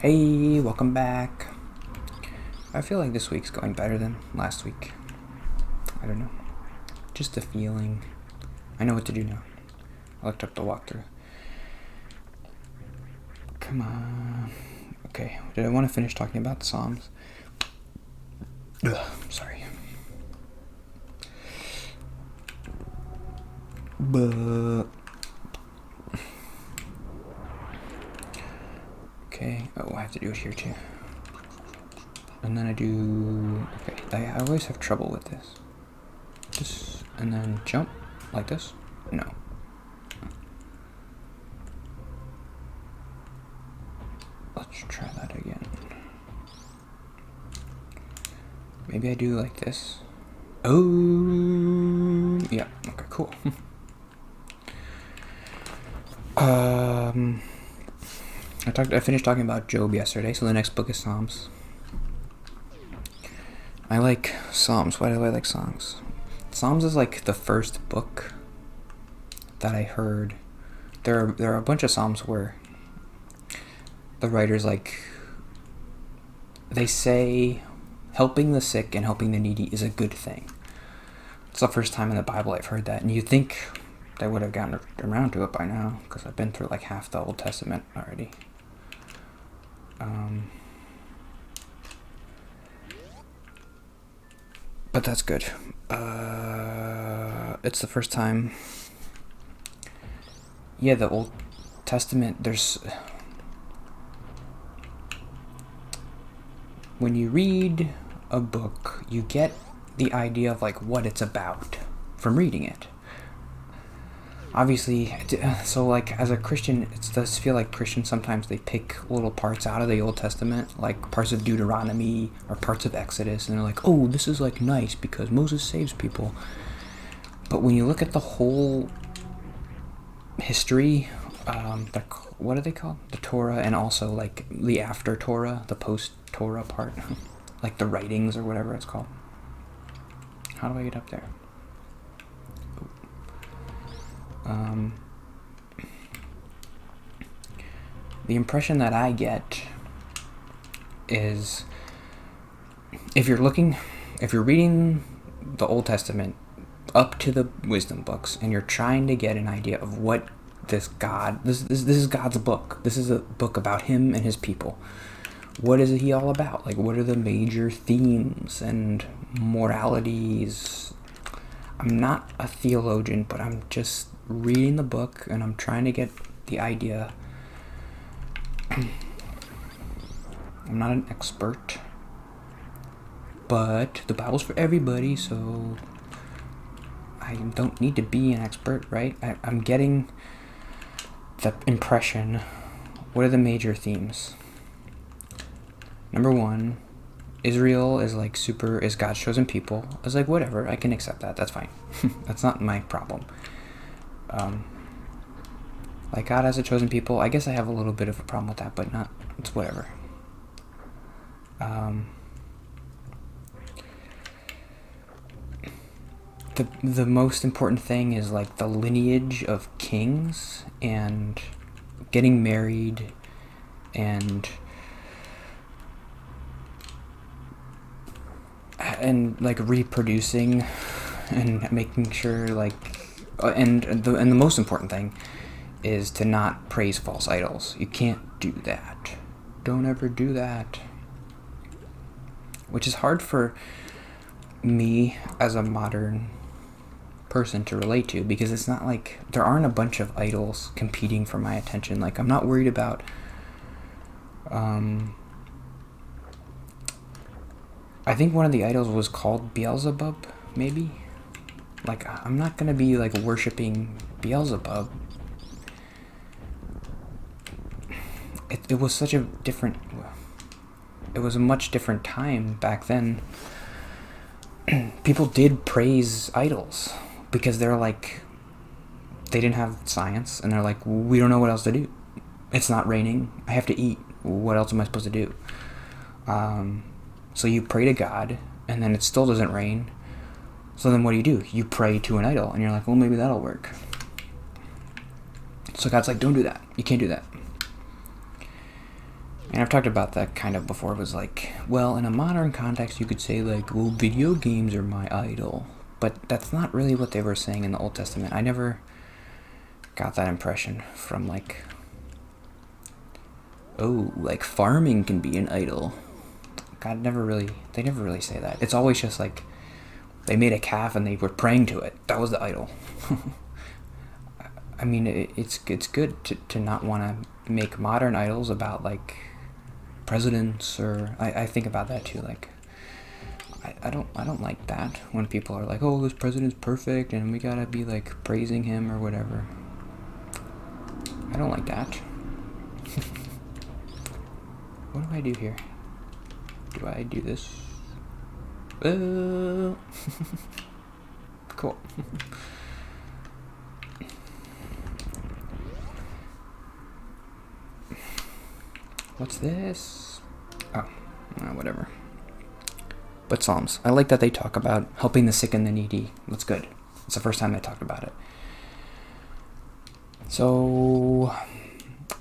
Hey, welcome back. I feel like this week's going better than last week. I don't know. Just a feeling. I know what to do now. I looked up the walkthrough. Come on. Okay, did I want to finish talking about the Psalms? Ugh, sorry. But... Okay, oh, I have to do it here too. And then I do... Okay, I always have trouble with this. Just, and then jump, like this? No. Let's try that again. Maybe I do like this. Oh, yeah, okay, cool. I finished talking about Job yesterday, so the next book is Psalms. I like Psalms. Why do I like Psalms? Psalms is like the first book that I heard. There are a bunch of Psalms where the writers they say helping the sick and helping the needy is a good thing. It's the first time in the Bible I've heard that, and you'd think they would have gotten around to it by now, because I've been through like half the Old Testament already. But that's good. It's the first time. Yeah, the Old Testament, when you read a book, you get the idea of like what it's about from reading it. Obviously, so like as a Christian, it does feel like Christians sometimes they pick little parts out of the Old Testament, like parts of Deuteronomy or parts of Exodus, and they're like, oh, this is like nice because Moses saves people. But when you look at the whole history, what are they called? The Torah, and also like the after Torah, the post Torah part, like the writings or whatever it's called. How do I get up there? The impression that I get is if you're reading the Old Testament up to the wisdom books and you're trying to get an idea of what this is God's book. This is a book about him and his people. What is he all about? Like, what are the major themes and moralities? I'm not a theologian, but I'm just reading the book and I'm trying to get the idea. I'm not an expert, but the Bible's for everybody, so I don't need to be an expert, right? I'm getting the impression. What are the major themes? Number one, Israel is is God's chosen people. I was like, whatever, I can accept that. That's fine. That's not my problem. Like God has a chosen people. I guess I have a little bit of a problem with that, but it's whatever. The most important thing is like the lineage of kings and getting married and like reproducing and making sure and the most important thing is to not praise false idols. You can't do that. Don't ever do that. Which is hard for me as a modern person to relate to, because it's not like there aren't a bunch of idols competing for my attention. Like, I'm not worried about I think one of the idols was called Beelzebub, maybe. Like, I'm not gonna be like worshiping Beelzebub. It was such a different. It was a much different time back then. People did praise idols because they're like, they didn't have science, and they're like, we don't know what else to do. It's not raining. I have to eat. What else am I supposed to do? So you pray to God, and then it still doesn't rain. So then what do? You pray to an idol, and you're like, well, maybe that'll work. So God's like, don't do that. You can't do that. And I've talked about that kind of before. It was like, well, in a modern context, you could say like, well, video games are my idol. But that's not really what they were saying in the Old Testament. I never got that impression from like, oh, like farming can be an idol. God they never really say that. It's always just like, they made a calf and they were praying to it. That was the idol. I mean, it's good to not want to make modern idols about like presidents, or I think about that too. Like, I don't like that when people are like, oh, this president's perfect and we gotta be like praising him or whatever. I don't like that. What do I do here? Do I do this? Cool. What's this? Oh, whatever. But Psalms. I like that they talk about helping the sick and the needy. That's good. It's the first time they talked about it. So,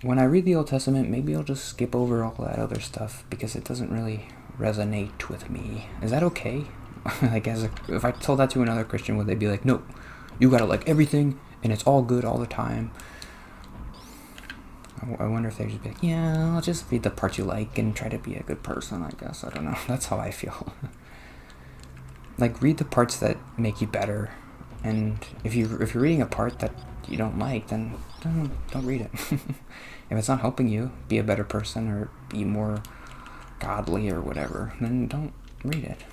when I read the Old Testament, maybe I'll just skip over all that other stuff because it doesn't really resonate with me. Is that okay? Like, if I told that to another Christian, would they be like, no, you gotta like everything and it's all good all the time? I wonder if they'd just be like, yeah, I'll just read the parts you like and try to be a good person, I guess. I don't know. That's how I feel. Like, read the parts that make you better. And if you're reading a part that you don't like, then don't read it. If it's not helping you be a better person or be more godly or whatever, then don't read it.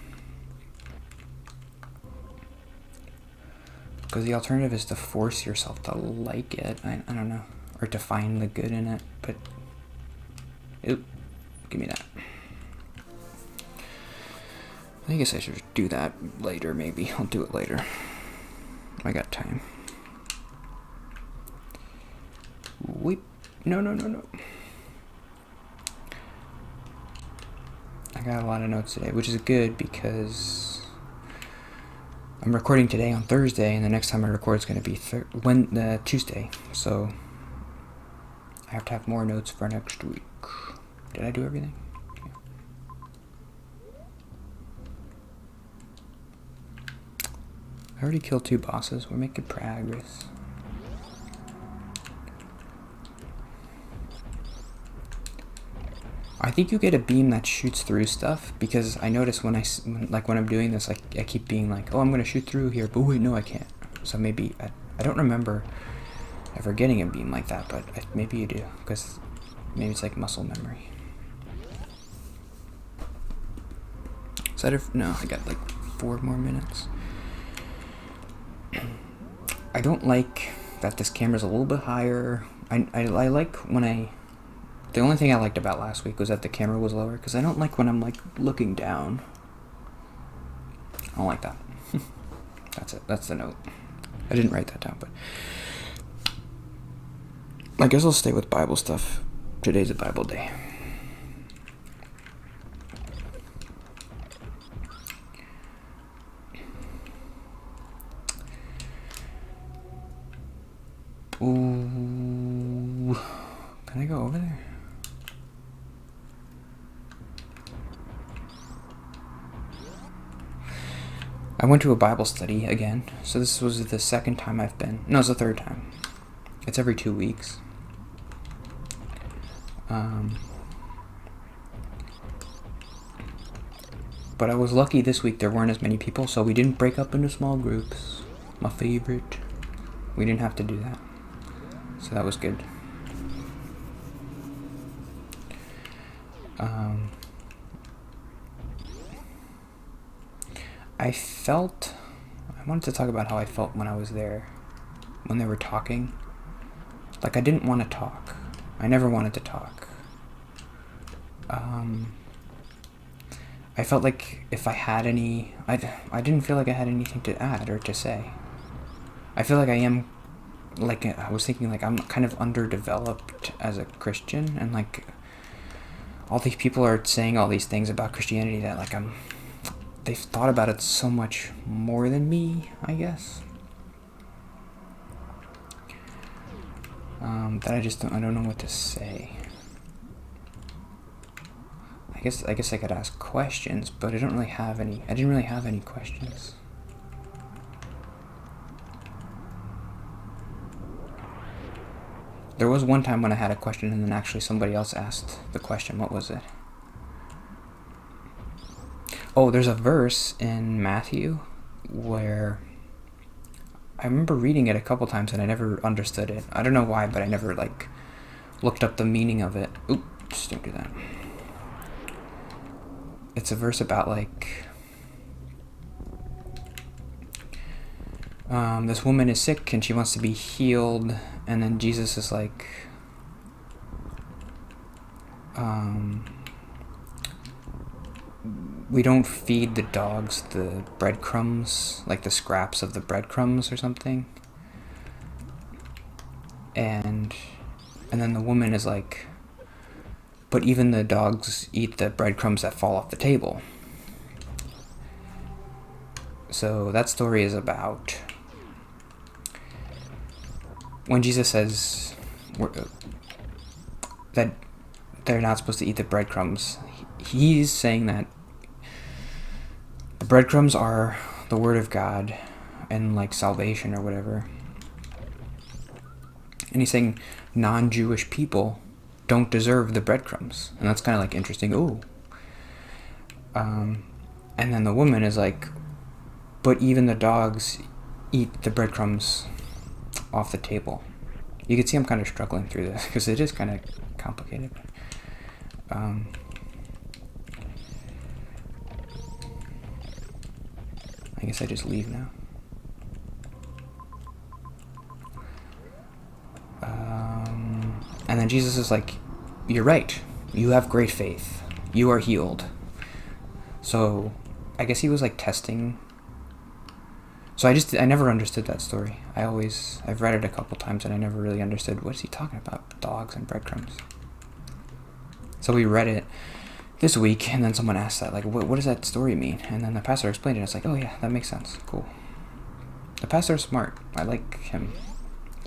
Because the alternative is to force yourself to like it. I don't know. Or to find the good in it. But, give me that. I guess I should do that later, maybe. I'll do it later. I got time. Wait. No. I got a lot of notes today, which is good because I'm recording today on Thursday, and the next time I record is going to be Tuesday. So I have to have more notes for next week. Did I do everything? Yeah. I already killed 2 bosses. We're making progress. I think you get a beam that shoots through stuff, because I notice when I'm doing this, I keep being like, oh, I'm going to shoot through here, but wait, no, I can't. So maybe, I don't remember ever getting a beam like that, but maybe you do, because maybe it's like muscle memory. Is that no, I got like 4 more minutes. I don't like that this camera's a little bit higher. I like when the only thing I liked about last week was that the camera was lower, because I don't like when I'm like looking down. I don't like that. That's it. That's the note. I didn't write that down, but I guess I'll stay with Bible stuff. Today's a Bible day. Ooh, can I go over there? I went to a Bible study again, so this was the second time I've been. No, it's the third time. It's every 2 weeks. But I was lucky this week there weren't as many people, so we didn't break up into small groups. My favorite. We didn't have to do that. So that was good. I wanted to talk about how I felt when I was there, when they were talking. Like, I didn't want to talk. I never wanted to talk. I felt like if I had any, I didn't feel like I had anything to add or to say. I feel like I was thinking like I'm kind of underdeveloped as a Christian, and like all these people are saying all these things about Christianity that like they've thought about it so much more than me, I guess. That I don't know what to say. I guess I could ask questions, but I don't really have any. I didn't really have any questions. There was one time when I had a question and then actually somebody else asked the question. What was it? Oh, there's a verse in Matthew where I remember reading it a couple times and I never understood it. I don't know why, but I never looked up the meaning of it. Oops, don't do that. It's a verse about this woman is sick and she wants to be healed, and then Jesus is like, we don't feed the dogs the breadcrumbs, like the scraps of the breadcrumbs or something. And then the woman is like, but even the dogs eat the breadcrumbs that fall off the table. So that story is about when Jesus says that they're not supposed to eat the breadcrumbs. He's saying that the breadcrumbs are the word of God and salvation or whatever. And he's saying non-Jewish people don't deserve the breadcrumbs. And that's kind of interesting. Ooh. And then the woman is like, but even the dogs eat the breadcrumbs off the table. You can see I'm kind of struggling through this because it is kind of complicated. I guess I just leave now. And then Jesus is like, you're right. You have great faith. You are healed. So I guess he was testing. So I never understood that story. I've read it a couple times and I never really understood what is he talking about, dogs and breadcrumbs. So we read it this week and then someone asked that, what does that story mean? And then the pastor explained it. It's like, oh yeah, that makes sense. Cool. The pastor's smart. I like him.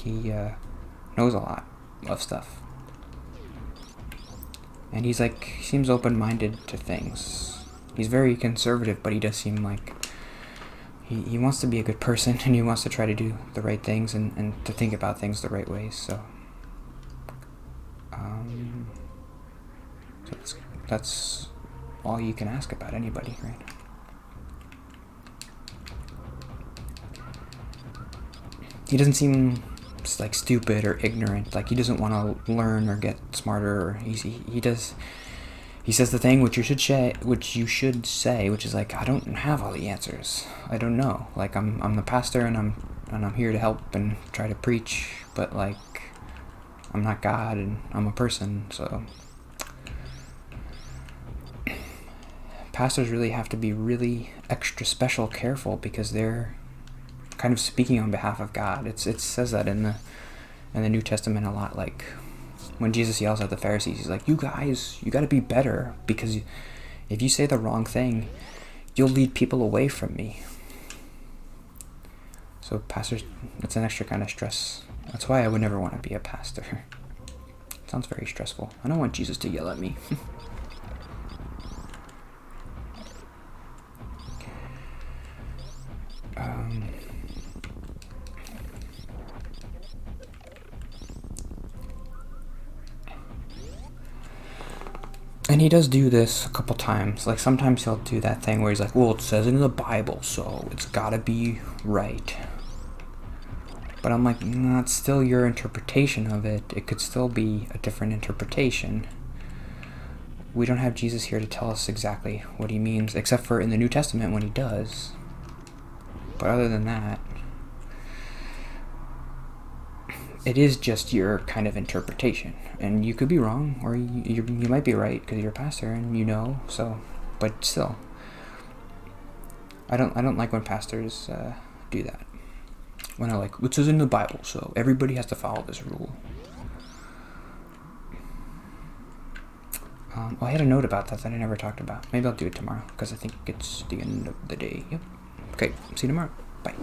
He knows a lot of stuff. And he seems open-minded to things. He's very conservative, but he does seem like he wants to be a good person and he wants to try to do the right things and to think about things the right ways. So, that's all you can ask about anybody, right? He doesn't seem stupid or ignorant. He doesn't want to learn or get smarter. Or he does. He says the thing which you should say, which is I don't have all the answers. I don't know. I'm the pastor and I'm here to help and try to preach, but I'm not God and I'm a person. So pastors really have to be really extra special careful because they're kind of speaking on behalf of God. It says that in the New Testament a lot. When Jesus yells at the Pharisees, he's like, you guys, you got to be better because if you say the wrong thing, you'll lead people away from me. So pastors, that's an extra kind of stress. That's why I would never want to be a pastor. It sounds very stressful. I don't want Jesus to yell at me. And he does do this a couple times. Sometimes he'll do that thing where he's like, well, it says it in the Bible, so it's gotta be right. But I'm like, no, it's still your interpretation of it. It could still be a different interpretation. We don't have Jesus here to tell us exactly what he means, except for in the New Testament when he does. But other than that, it is just your kind of interpretation, and you could be wrong, or you might be right because you're a pastor and so, but still, I don't like when pastors do that. When it says in the Bible, so everybody has to follow this rule. I had a note about that I never talked about. Maybe I'll do it tomorrow because I think it's the end of the day. Yep. Okay. See you tomorrow. Bye.